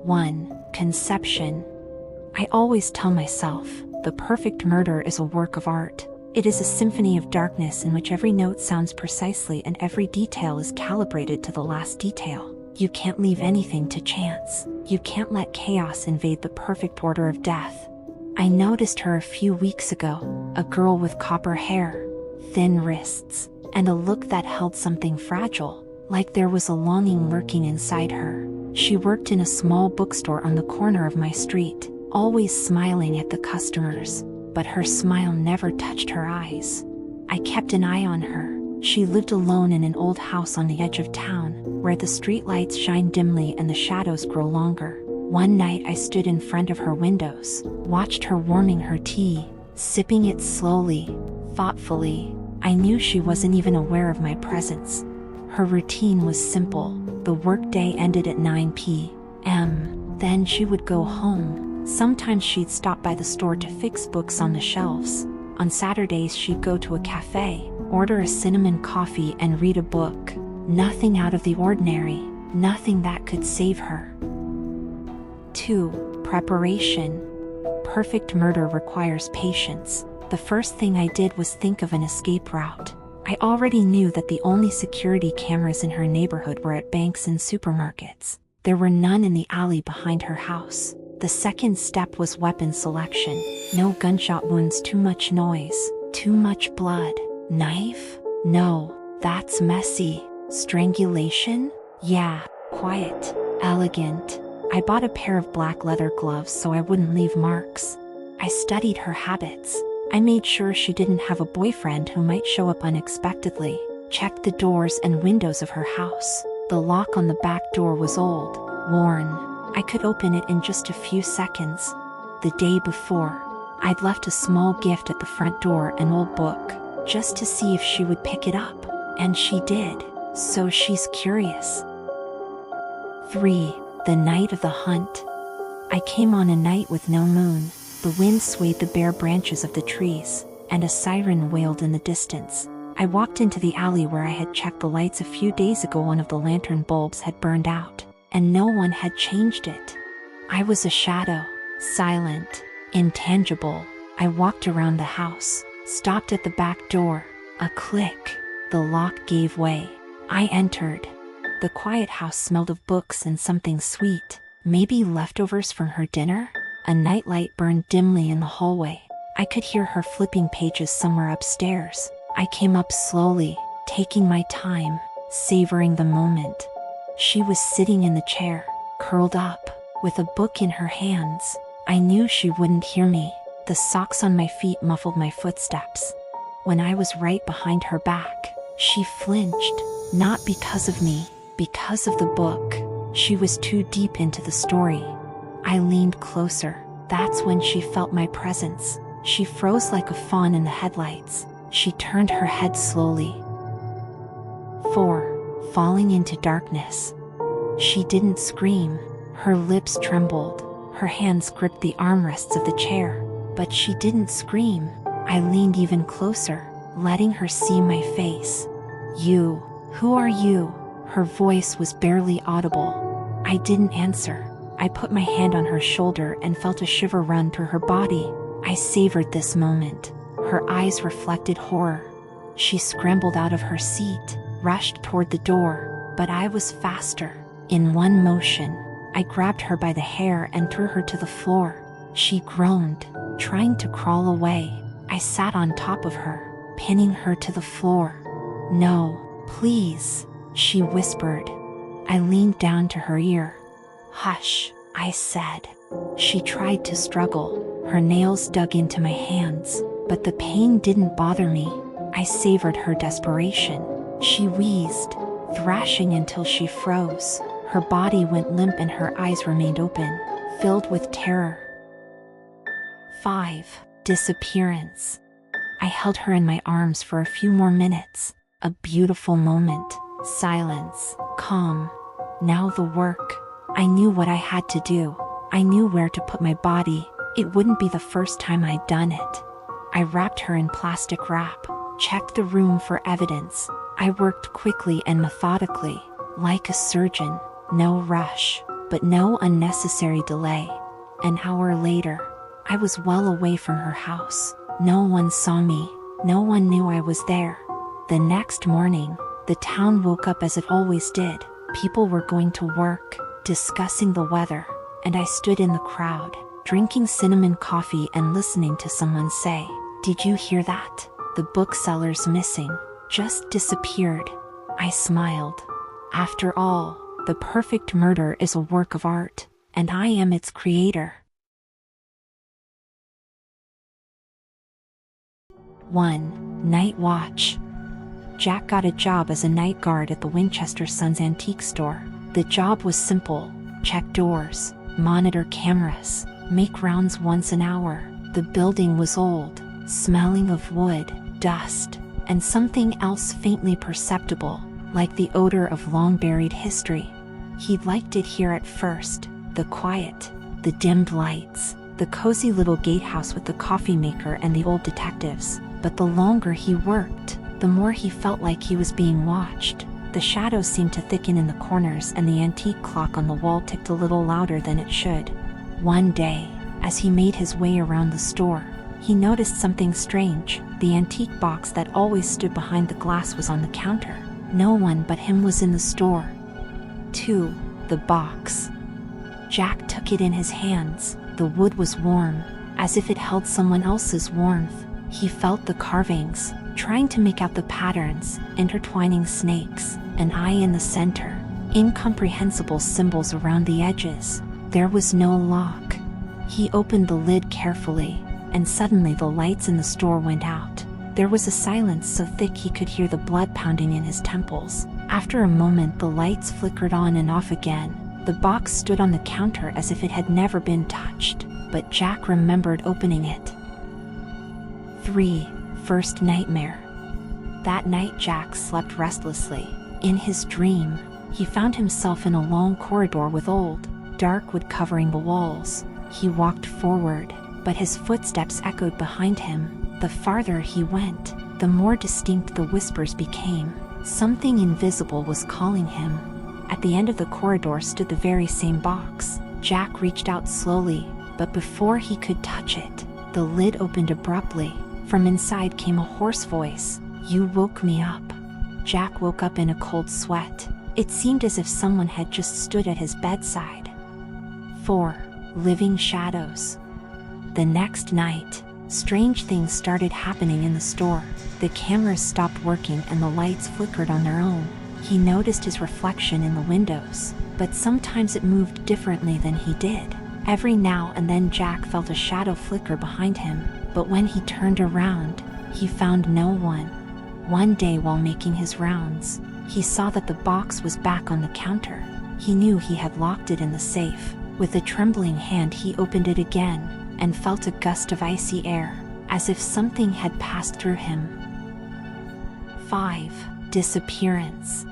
1. Conception. I always tell myself, the perfect murder is a work of art. It is a symphony of darkness in which every note sounds precisely and every detail is calibrated to the last detail. You can't leave anything to chance. You can't let chaos invade the perfect order of death. I noticed her a few weeks ago, a girl with copper hair, thin wrists, and a look that held something fragile, like there was a longing lurking inside her. She worked in a small bookstore on the corner of my street, always smiling at the customers, but her smile never touched her eyes. I kept an eye on her. She lived alone in an old house on the edge of town, where the streetlights shine dimly and the shadows grow longer. One night I stood in front of her windows, watched her warming her tea, sipping it slowly, thoughtfully. I knew she wasn't even aware of my presence. Her routine was simple. The workday ended at 9 p.m. Then she would go home. Sometimes she'd stop by the store to fix books on the shelves. On Saturdays she'd go to a cafe, order a cinnamon coffee and read a book. Nothing out of the ordinary, nothing that could save her. 2. Preparation. Perfect murder requires patience. The first thing I did was think of an escape route. I already knew that the only security cameras in her neighborhood were at banks and supermarkets. There were none in the alley behind her house. The second step was weapon selection. No gunshot wounds, too much noise, too much blood. Knife? No, that's messy. Strangulation? Yeah, quiet, elegant. I bought a pair of black leather gloves so I wouldn't leave marks. I studied her habits. I made sure she didn't have a boyfriend who might show up unexpectedly. Checked the doors and windows of her house. The lock on the back door was old, worn. I could open it in just a few seconds. The day before, I'd left a small gift at the front door, an old book, just to see if she would pick it up. And she did, so she's curious. 3. The night of the hunt. I came on a night with no moon. The wind swayed the bare branches of the trees, and a siren wailed in the distance. I walked into the alley where I had checked the lights a few days ago. One of the lantern bulbs had burned out, and no one had changed it. I was a shadow, silent, intangible. I walked around the house, stopped at the back door. A click. The lock gave way. I entered. The quiet house smelled of books and something sweet, maybe leftovers from her dinner. A nightlight burned dimly in the hallway. I could hear her flipping pages somewhere upstairs. I came up slowly, taking my time, savoring the moment. She was sitting in the chair, curled up, with a book in her hands. I knew she wouldn't hear me. The socks on my feet muffled my footsteps. When I was right behind her back, she flinched, not because of me, because of the book. She was too deep into the story. I leaned closer. That's when she felt my presence. She froze like a fawn in the headlights. She turned her head slowly. 4. Falling into darkness. She didn't scream. Her lips trembled. Her hands gripped the armrests of the chair. But she didn't scream. I leaned even closer, letting her see my face. You. Who are you? Her voice was barely audible. I didn't answer. I put my hand on her shoulder and felt a shiver run through her body. I savored this moment. Her eyes reflected horror. She scrambled out of her seat, rushed toward the door, but I was faster. In one motion, I grabbed her by the hair and threw her to the floor. She groaned, trying to crawl away. I sat on top of her, pinning her to the floor. No, please, she whispered. I leaned down to her ear. Hush, I said. She tried to struggle. Her nails dug into my hands, but the pain didn't bother me. I savored her desperation. She wheezed, thrashing until she froze. Her body went limp and her eyes remained open, filled with terror. 5. Disappearance. I held her in my arms for a few more minutes. A beautiful moment. Silence. Calm. Now the work. I knew what I had to do. I knew where to put my body. It wouldn't be the first time I'd done it. I wrapped her in plastic wrap, checked the room for evidence. I worked quickly and methodically, like a surgeon. No rush. but no unnecessary delay. An hour later, I was well away from her house. No one saw me. No one knew I was there. The next morning, the town woke up as it always did. People were going to work, discussing the weather, and I stood in the crowd, drinking cinnamon coffee and listening to someone say, "Did you hear that? The bookseller's missing. Just disappeared." I smiled. After all, the perfect murder is a work of art, and I am its creator. 1. Night Watch. Jack got a job as a night guard at the Winchester Sons antique store. The job was simple: check doors, monitor cameras, make rounds once an hour. The building was old, smelling of wood, dust, and something else faintly perceptible, like the odor of long-buried history. He liked it here at first: the quiet, the dimmed lights, the cozy little gatehouse with the coffee maker and the old detectives. But the longer he worked, the more he felt like he was being watched. The shadows seemed to thicken in the corners, and the antique clock on the wall ticked a little louder than it should. One day, as he made his way around the store, he noticed something strange. The antique box that always stood behind the glass was on the counter. No one but him was in the store. 2. The box. Jack took it in his hands. The wood was warm, as if it held someone else's warmth. He felt the carvings, trying to make out the patterns: intertwining snakes, an eye in the center, incomprehensible symbols around the edges. There was no lock. He opened the lid carefully, and suddenly the lights in the store went out. There was a silence so thick he could hear the blood pounding in his temples. After a moment, the lights flickered on and off again. The box stood on the counter as if it had never been touched, but Jack remembered opening it. 3. First Nightmare. That night Jack slept restlessly. In his dream, he found himself in a long corridor with old, dark wood covering the walls. He walked forward, but his footsteps echoed behind him. The farther he went, the more distinct the whispers became. Something invisible was calling him. At the end of the corridor stood the very same box. Jack reached out slowly, but before he could touch it, the lid opened abruptly. From inside came a hoarse voice. "You woke me up." Jack woke up in a cold sweat. It seemed as if someone had just stood at his bedside. 4. Living Shadows. The next night, strange things started happening in the store. The cameras stopped working and the lights flickered on their own. He noticed his reflection in the windows, but sometimes it moved differently than he did. Every now and then Jack felt a shadow flicker behind him, but when he turned around, he found no one. One day while making his rounds, he saw that the box was back on the counter. He knew he had locked it in the safe. With a trembling hand he opened it again, and felt a gust of icy air, as if something had passed through him. 5. Disappearance.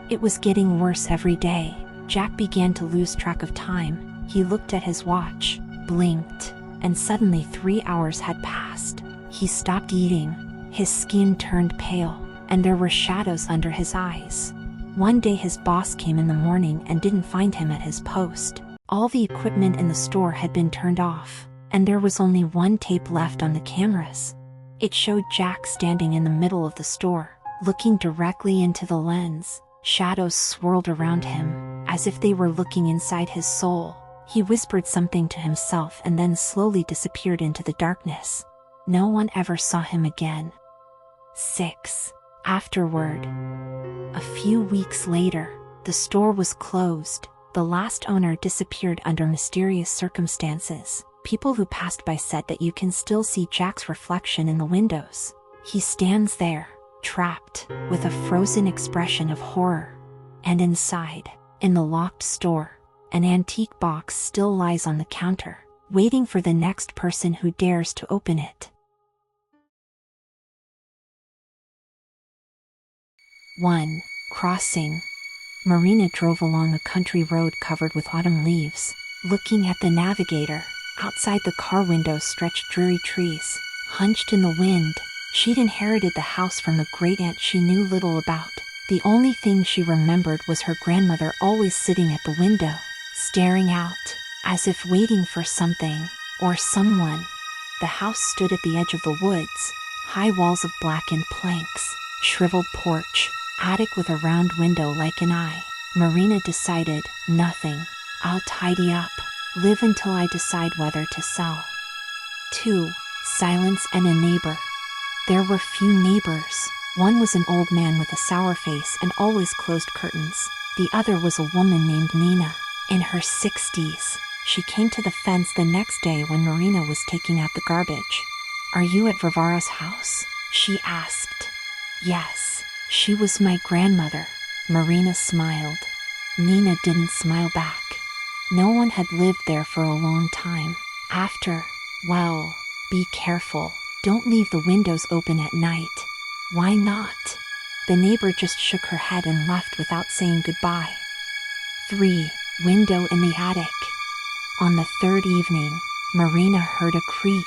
It was getting worse every day. Jack began to lose track of time. He looked at his watch, blinked, and suddenly 3 hours had passed. He stopped eating, his skin turned pale, and there were shadows under his eyes. One day his boss came in the morning and didn't find him at his post. All the equipment in the store had been turned off, and there was only one tape left on the cameras. It showed Jack standing in the middle of the store, looking directly into the lens. Shadows swirled around him, as if they were looking inside his soul. He whispered something to himself and then slowly disappeared into the darkness. No one ever saw him again. 6. Afterward. A few weeks later, the store was closed. The last owner disappeared under mysterious circumstances. People who passed by said that you can still see Jack's reflection in the windows. He stands there, trapped, with a frozen expression of horror. And inside, in the locked store, an antique box still lies on the counter, waiting for the next person who dares to open it. 1. Crossing. Marina drove along a country road covered with autumn leaves. Looking at the navigator, outside the car window stretched dreary trees, hunched in the wind. She'd inherited the house from a great-aunt she knew little about. The only thing she remembered was her grandmother always sitting at the window. staring out, as if waiting for something or someone. The house stood at the edge of the woods, high walls of blackened planks, shriveled porch, attic with a round window like an eye. Marina decided, nothing. I'll tidy up, live until I decide whether to sell. 2. Silence and a neighbor. There were few neighbors. One was an old man with a sour face and always closed curtains. The other was a woman named Nina, in her 60s. She came to the fence the next day when Marina was taking out the garbage. "Are you at Varvara's house?" she asked. "Yes, she was my grandmother." Marina smiled. Nina didn't smile back. No one had lived there for a long time. After, well, be careful. Don't leave the windows open at night. Why not? The neighbor just shook her head and left without saying goodbye. 3. Window in the attic. On the third evening, Marina heard a creak,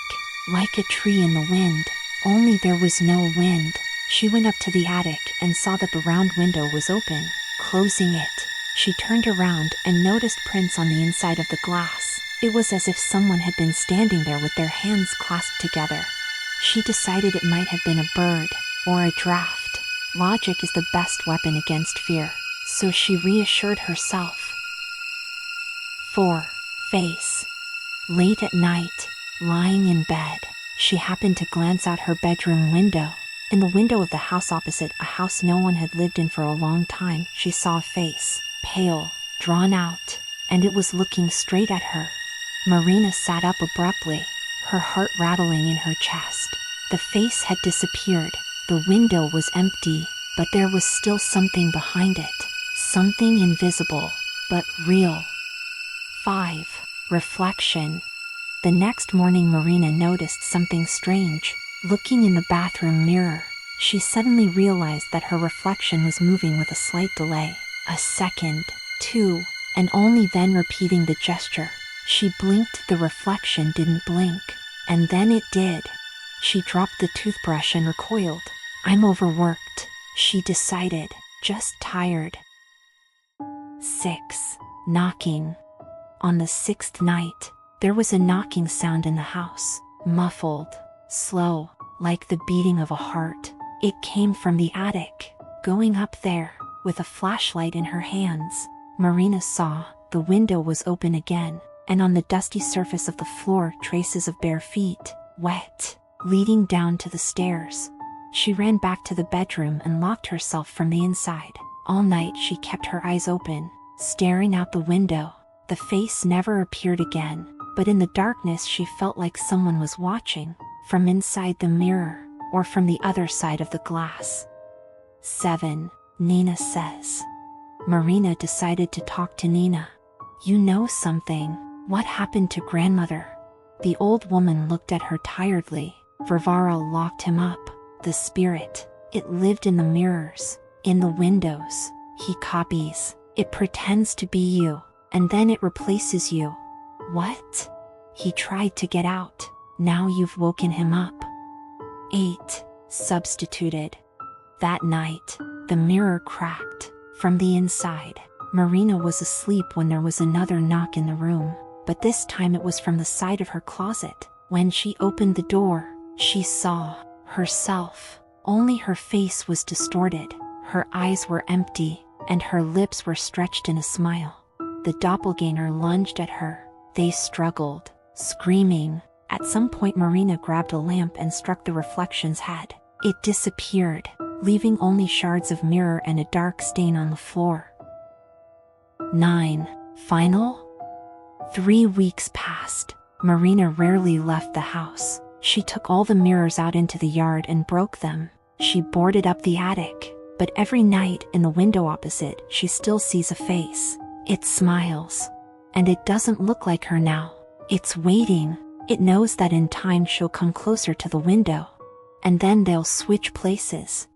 like a tree in the wind, only there was no wind. She went up to the attic and saw that the round window was open. Closing it, she turned around and noticed prints on the inside of the glass. It was as if someone had been standing there with their hands clasped together. She decided it might have been a bird or a draft. Logic is the best weapon against fear, so she reassured herself. 4. Face. Late at night, lying in bed, she happened to glance out her bedroom window. In the window of the house opposite, a house no one had lived in for a long time, she saw a face, pale, drawn out, and it was looking straight at her. Marina sat up abruptly, her heart rattling in her chest. The face had disappeared, the window was empty, but there was still something behind it, something invisible, but real. 5. Reflection. The next morning Marina noticed something strange. Looking in the bathroom mirror, she suddenly realized that her reflection was moving with a slight delay. A second, 2, and only then repeating the gesture. She blinked, the reflection didn't blink, and then it did. She dropped the toothbrush and recoiled. "I'm overworked," she decided, "just tired." 6. Knocking. On the 6th night, there was a knocking sound in the house, muffled, slow, like the beating of a heart. It came from the attic. Going up there, with a flashlight in her hands, Marina saw the window was open again, and on the dusty surface of the floor traces of bare feet, wet, leading down to the stairs. She ran back to the bedroom and locked herself from the inside. All night she kept her eyes open, staring out the window. The face never appeared again, but in the darkness she felt like someone was watching, from inside the mirror, or from the other side of the glass. 7. Nina says. Marina decided to talk to Nina. "You know something. What happened to grandmother?" The old woman looked at her tiredly. "Varvara locked him up. The spirit. It lived in the mirrors, in the windows. He copies. It pretends to be you, and then it replaces you." "What?" "He tried to get out. Now you've woken him up." 8. Substituted. That night, the mirror cracked from the inside. Marina was asleep when there was another knock in the room, but this time it was from the side of her closet. When she opened the door, she saw herself. Only her face was distorted, her eyes were empty, and her lips were stretched in a smile. The doppelganger lunged at her. They struggled, screaming. At some point Marina grabbed a lamp and struck the reflection's head. It disappeared, leaving only shards of mirror and a dark stain on the floor. 9. Final? 3 weeks passed. Marina rarely left the house. She took all the mirrors out into the yard and broke them. She boarded up the attic, but every night in the window opposite she still sees a face. It smiles. And it doesn't look like her now. It's waiting. It knows that in time she'll come closer to the window. And then they'll switch places.